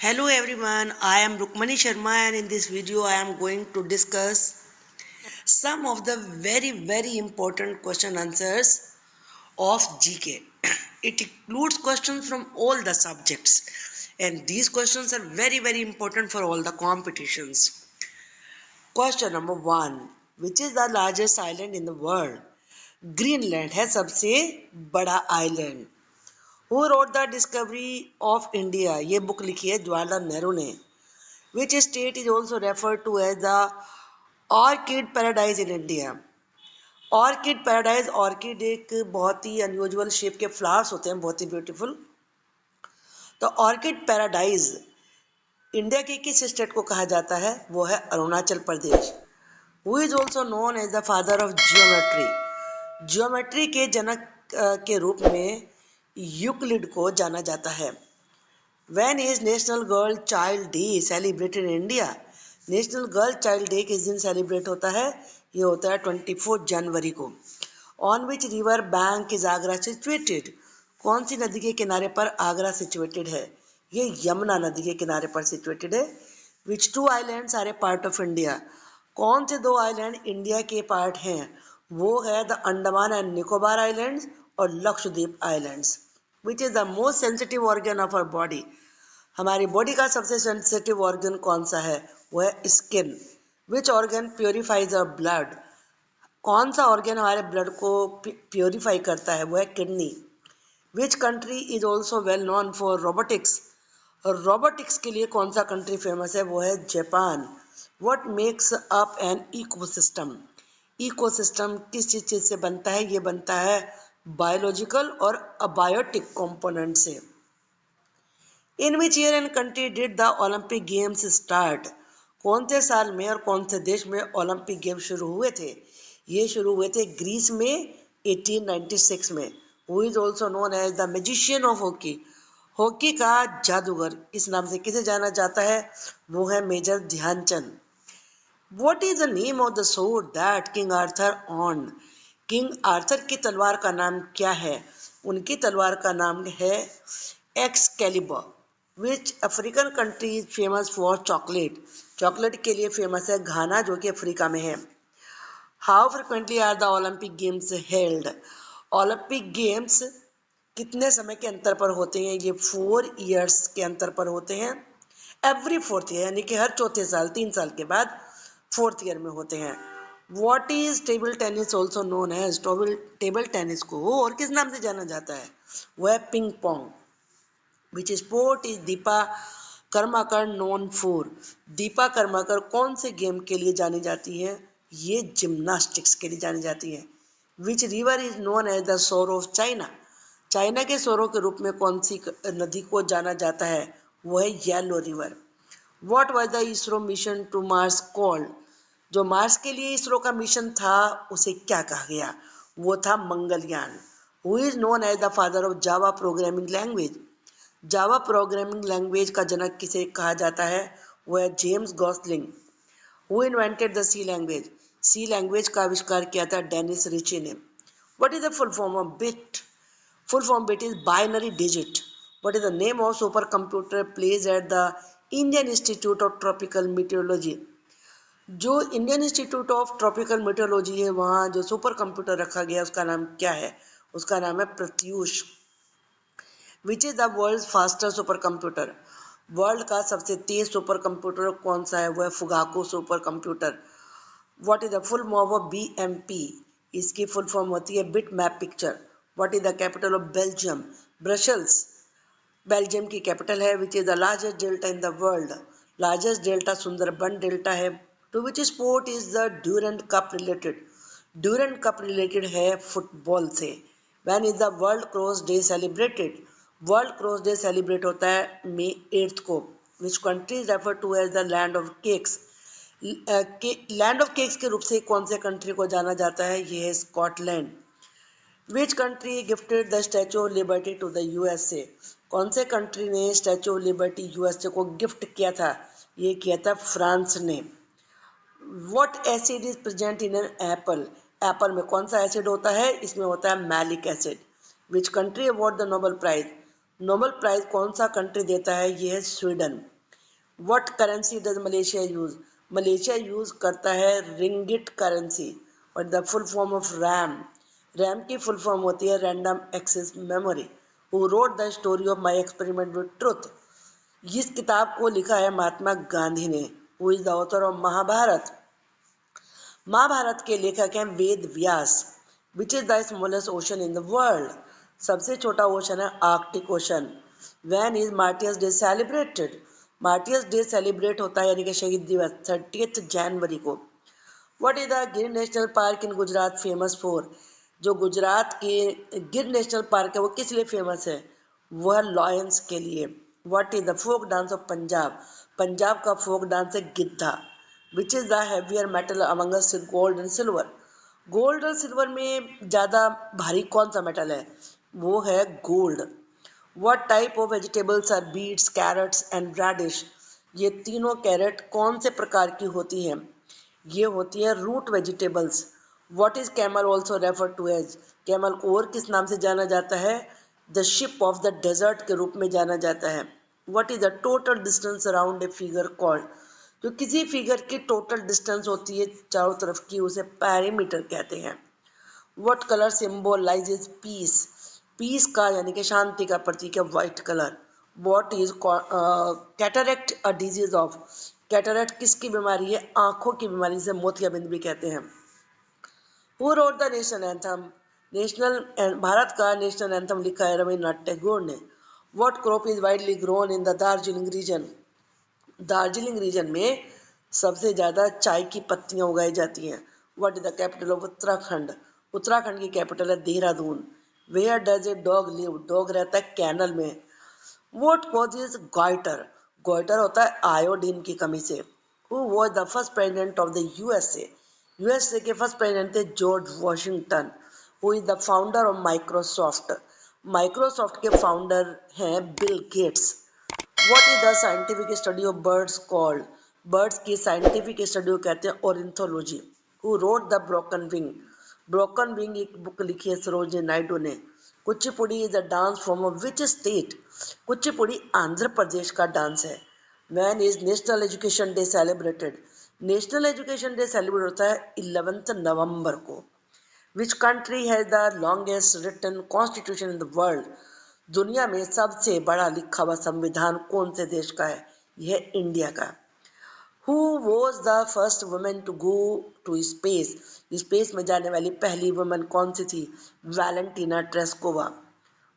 Hello everyone, I am Rukmani Sharma and in this video I am going to discuss some of the very important question answers of GK. It includes questions from all the subjects and these questions are very important for all the competitions. Question number 1. Which is the largest island in the world? Greenland है सबसे बड़ा island. Who wrote the Discovery of India? ये book लिखी है जवाहरलाल नेहरू ने. Which state is also referred to as the Orchid Paradise in India? Orchid paradise, orchid एक बहुत ही अनयूजुअल शेप के फ्लावर्स होते हैं, बहुत ही ब्यूटीफुल. तो ऑर्किड पैराडाइज इंडिया के किस स्टेट को कहा जाता है? वो है Arunachal Pradesh. Who is also known as the father of geometry? Geometry के जनक के रूप में यूक्लिड को जाना जाता है. When is National Girl Child Day celebrated in India? National girl child day किस दिन सेलिब्रेट होता है? ये होता है 24 जनवरी को. On which river bank is Agra situated? कौन सी नदी के किनारे पर आगरा सिचुएटेड है? ये यमुना नदी के किनारे पर सिचुएटेड है. Which two islands are a part of India? कौन से दो आइलैंड इंडिया के पार्ट हैं? वो है the Andaman and Nicobar islands और Lakshadweep islands. Which is the most sensitive organ of our body? हमारी बॉडी का सबसे सेंसिटिव ऑर्गन कौन सा है? वो है skin. Which organ purifies our blood? कौन सा ऑर्गन हमारे ब्लड को प्योरीफाई करता है? वो है kidney. Which country is also well known for robotics? Robotics के लिए कौन सा कंट्री फेमस है? वो है Japan. What makes up an ecosystem? Ecosystem किस चीज से बनता है? ये बनता है बायोलॉजिकल और अबायोटिक कंपोनेंट से. In which year and country did the Olympic games start? कौन से साल में और कौन से देश में ओलंपिक गेम शुरू हुए थे? ये शुरू हुए थे ग्रीस में 1896 में. Who is also known as the magician of hockey? Hockey का जादूगर इस नाम से किसे जाना जाता है? वो है major Dhyan Chand. What is the name of the sword that king Arthur on? King Arthur की तलवार का नाम क्या है? उनकी तलवार का नाम है Excalibur. Which African country is famous for chocolate? Chocolate के लिए फेमस है घाना, जो कि अफ्रीका में है. How frequently are the Olympic games held? Olympic games कितने समय के अंतर पर होते हैं? ये 4 ईयर्स के अंतर पर होते हैं. एवरी 4th ईयर, यानी कि हर चौथे साल, 3 साल के बाद 4th ईयर में होते हैं. What is table tennis also known as? Table tennis को और किस नाम से जाना जाता है? वह है ping pong. Which sport is Deepa Karmakar known for? Deepa Karmakar कौन से गेम के लिए जानी जाती है? ये जिम्नास्टिक्स के लिए जानी जाती है. Which river is known as the sorrow of China? China के सोरों के रूप में कौन सी नदी को जाना जाता है? वो है yellow river. What was the ISRO mission to Mars called? जो मार्स के लिए इसरो का मिशन था उसे क्या कहा गया? वो था Mangalyaan. Who is known as the father of Java programming language? Java programming language का जनक किसे कहा जाता है? वो है James Gosling. Who invented the C language? C language का आविष्कार किया था डेनिस रिची ने. What is the full form of bit? Full form bit is binary digit. What is the name of super computer place at the Indian Institute of Tropical मीटियोलॉजी? जो Indian Institute of Tropical मीटियोलॉजी है, वहाँ जो super computer रखा गया उसका नाम क्या है? उसका नाम है प्रत्यूष. विच is the world faster super computer? World का सबसे तेज सुपर कंप्यूटर कौन सा है? वो है Fugaku super computer. What is the full form of BMP? इसकी फुल फॉर्म होती है bit map picture. What is the capital of Belgium? Brussels Belgium की कैपिटल है. Which is the largest delta in the world? Largest delta Sundarban delta है. To which sport is the Durand cup related? Durand cup related है football से. When is the world cross day celebrated? World cross day celebrate होता है May 8 को. Which country is refer to as the land of cakes? Land of cakes के रूप से कौन से कंट्री को जाना जाता है? ये है Scotland. Which country gifted the statue of liberty to the USA? कौन से कंट्री ने स्टैचू ऑफ लिबर्टी USA को गिफ्ट किया था? ये किया था फ्रांस ने. What acid is present in an apple? Apple में कौन सा एसिड होता है? इसमें होता है malic acid. Which country award the Nobel prize? Nobel prize कौन सा कंट्री देता है? ये है Sweden. What currency does Malaysia use? Malaysia use करता है रिंगिट करेंसी। और the full form of RAM? RAM की फुल फॉर्म होती है random access memory. Who wrote the story of my experiment with truth? इस किताब को लिखा है महात्मा गांधी ने। Who is the author of Mahabharata? Mahabharata के लेखक हैं Ved Vyas. Which is the smallest ocean in the world? सबसे छोटा ओशन है Arctic ocean. When is martyrs day celebrated? Martyrs day celebrate होता है यानी कि शहीद दिवस 30 जनवरी को। व्हाट इज द गिर national park in Gujarat famous for? जो गुजरात के गिर नेशनल पार्क है वो किस लिए फेमस है? वह लॉयंस के लिए। What is the folk dance of Punjab? Punjab का फोक डांस है Giddha. Which is the heavier metal among us, gold and silver? Gold और सिल्वर में ज़्यादा भारी कौन सा मेटल है? वो है gold. What type of vegetables are beets, carrots and radish? ये तीनों कैरेट कौन से प्रकार की होती हैं? ये होती है root vegetables. What is camel also refer to as? Camel को और किस नाम से जाना जाता है? The ship of the desert के रूप में जाना जाता है। What is the total distance around a figure called? जो किसी फिगर की टोटल डिस्टेंस होती है चारों तरफ की उसे पैरीमीटर कहते हैं। What colour symbolizes peace? Peace का यानी कि शांति का प्रतीक है white colour. What is cataract a disease of? Cataract किसकी बीमारी है? आंखों की बीमारी से मोतियाबिंद भी कहते हैं। Who wrote the national anthem? National भारत का नेशनल एंथम लिखा है रविन्द्रनाथ टैगोर ने। What crop is widely grown in the Darjeeling region? Darjeeling region में सबसे ज़्यादा चाय की पत्तियां उगाई जाती हैं। What is the capital of Uttarakhand? Uttarakhand की कैपिटल है Dehradun. Where does a dog live? Dog रहता है कैनल में। What causes goitre? गॉइटर होता है आयोडीन की कमी से। Who was the first president of the USA? USA के फर्स्ट प्रेसिडेंट थे George Washington. Who is the founder of Microsoft? Microsoft के फाउंडर हैं Bill Gates. What is the scientific study of birds called? Birds की scientific study को कहते हैं ornithology. Who wrote the broken wing? Broken wing एक book लिखी है सरोजिनी नायडू ने। Kuchipudi is a dance form of which state? Kuchipudi Andhra Pradesh का डांस है। When is national education day celebrated? National education day celebrate होता है 11 नवंबर को। Which country has the longest written constitution in the world? दुनिया में सबसे बड़ा लिखा हुआ संविधान कौन से देश का है? यह इंडिया का। Who was the first women to go to space? Space में जाने वाली पहली वुमेन कौन सी थी? Valentina Tereshkova.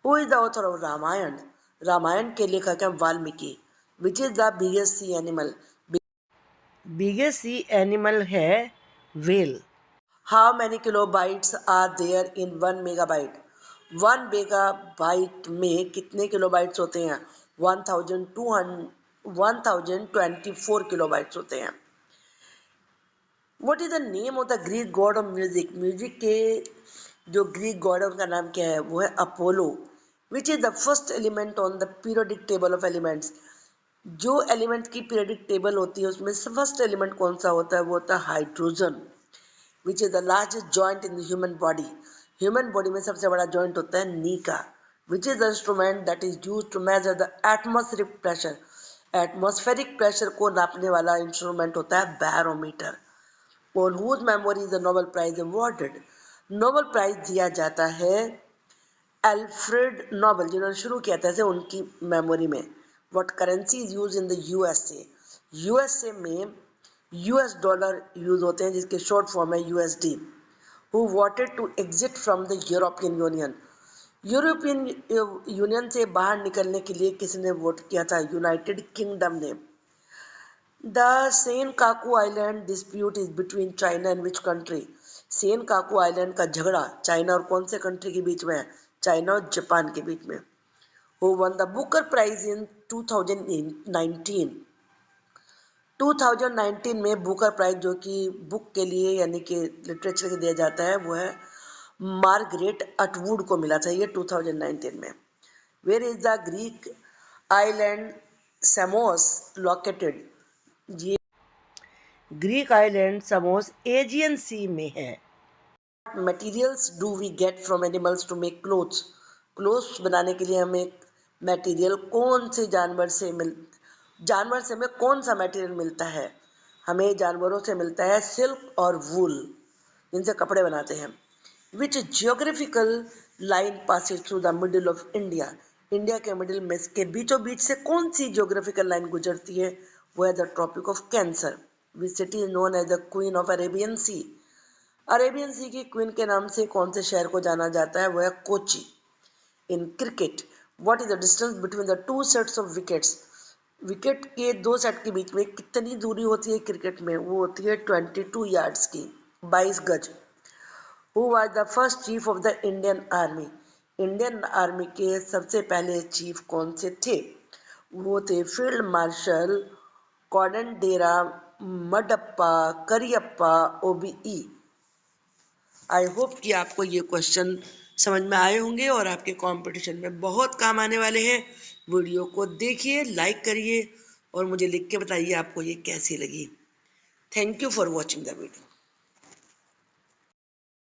Who is the author of Ramayan? Ramayan के लेखक हैं Valmiki. Which is the biggest sea animal? Biggest sea animal है whale. How many kilobytes are there in 1 megabyte? 1 megabyte में कितने किलोबाइट्स होते हैं? 1024 किलोबाइट्स होते हैं। What is the name of the Greek God of music? Music के जो Greek God है उनका नाम क्या है? वो है Apollo. Which is the first element on the periodic table of elements? जो एलिमेंट की पीरियोडिक टेबल होती है उसमें से फर्स्ट एलिमेंट कौन सा होता है? वो होता है hydrogen. Which is the largest joint in the human body? Human body में सबसे बड़ा जॉइंट होता है नी का। Which is the instrument that is use to measure the atmospheric pressure? Atmospheric pressure को नापने वाला इंस्ट्रूमेंट होता है barometer. On whose memory is the Nobel prize awarded? Nobel prize दिया जाता है एल्फ्रेड नोबेल जिन्होंने शुरू किया था उनकी मेमोरी में। What currency is use in the USA? USA में यूएस डॉलर यूज होते हैं जिसके शॉर्ट फॉर्म है USD. Who wanted to exit from the European union? European union से बाहर निकलने के लिए किसने वोट किया था? यूनाइटेड किंगडम ने। The Senkaku island dispute is between China and which country? Senkaku island का झगड़ा चाइना और कौन से कंट्री के बीच में है? चाइना और जापान के बीच में। Who won the Booker prize in 2019? 2019 में बुकर प्राइज जो कि बुक के लिए यानी कि लिटरेचर के दिया जाता है वो है मार्गरेट अटवुड को मिला था ये 2019 में। Where is the Greek island Samos located? ये Greek island Samos Aegean sea में है। Materials do we get from animals to make clothes? Clothes बनाने के लिए हमें मटेरियल कौन से जानवर से जानवर से हमें कौन सा मटेरियल मिलता है? हमें जानवरों से मिलता है सिल्क और वूल, जिनसे कपड़े बनाते हैं। Which geographical line passes through the middle of India? India के मिडिल में के बीचों बीच से कौन सी जियोग्राफिकल लाइन गुजरती है? वो है the tropic of cancer. Which city is known as the queen of Arabian sea? Arabian sea की क्वीन के नाम से कौन से शहर को जाना जाता है? वो है Kochi. In cricket, what is the distance between the two sets of wickets? Wicket के दो सेट के बीच में कितनी दूरी होती है क्रिकेट में? वो होती है 22 यार्ड्स की, 22 गज। Who was the first chief of the Indian army? Indian army के सबसे पहले चीफ कौन से थे? वो थे field marshal Kodandera Madappa Cariappa OBE. I hope कि आपको ये क्वेश्चन समझ में आए होंगे और आपके कंपटीशन में बहुत काम आने वाले हैं। वीडियो को देखिए, लाइक करिए और मुझे लिख के बताइए आपको ये कैसी लगी। Thank you for watching the video.